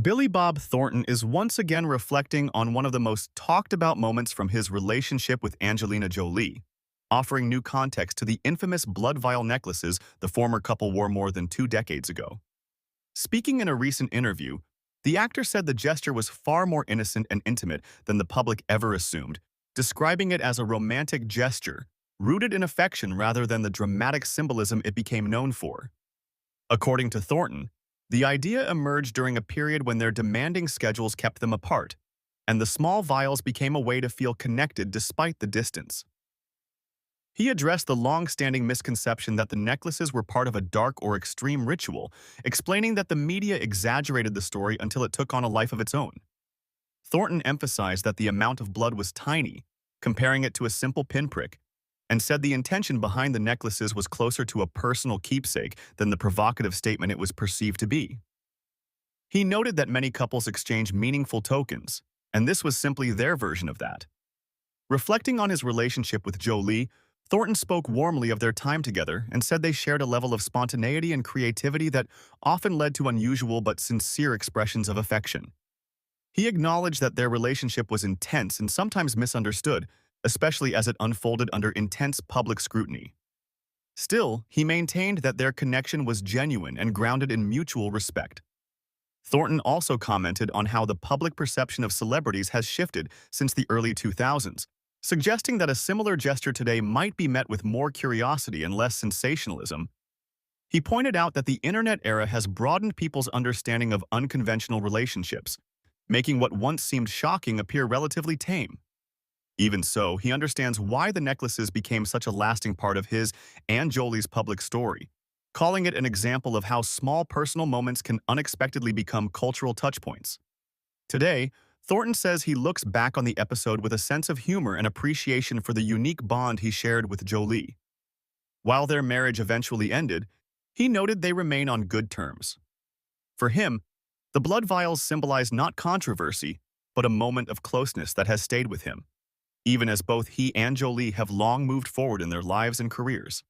Billy Bob Thornton is once again reflecting on one of the most talked about moments from his relationship with Angelina Jolie, offering new context to the infamous blood vial necklaces the former couple wore more than 2 decades ago. Speaking in a recent interview, the actor said the gesture was far more innocent and intimate than the public ever assumed, describing it as a romantic gesture, rooted in affection rather than the dramatic symbolism it became known for. According to Thornton, the idea emerged during a period when their demanding schedules kept them apart, and the small vials became a way to feel connected despite the distance. He addressed the long-standing misconception that the necklaces were part of a dark or extreme ritual, explaining that the media exaggerated the story until it took on a life of its own. Thornton emphasized that the amount of blood was tiny, comparing it to a simple pinprick, and said the intention behind the necklaces was closer to a personal keepsake than the provocative statement it was perceived to be. He noted that many couples exchange meaningful tokens, and this was simply their version of that. Reflecting on his relationship with Jolie, Thornton spoke warmly of their time together and said they shared a level of spontaneity and creativity that often led to unusual but sincere expressions of affection. He acknowledged that their relationship was intense and sometimes misunderstood, especially as it unfolded under intense public scrutiny. Still, he maintained that their connection was genuine and grounded in mutual respect. Thornton also commented on how the public perception of celebrities has shifted since the early 2000s, suggesting that a similar gesture today might be met with more curiosity and less sensationalism. He pointed out that the internet era has broadened people's understanding of unconventional relationships, making what once seemed shocking appear relatively tame. Even so, he understands why the necklaces became such a lasting part of his and Jolie's public story, calling it an example of how small personal moments can unexpectedly become cultural touchpoints. Today, Thornton says he looks back on the episode with a sense of humor and appreciation for the unique bond he shared with Jolie. While their marriage eventually ended, he noted they remain on good terms. For him, the blood vials symbolize not controversy, but a moment of closeness that has stayed with him, even as both he and Jolie have long moved forward in their lives and careers.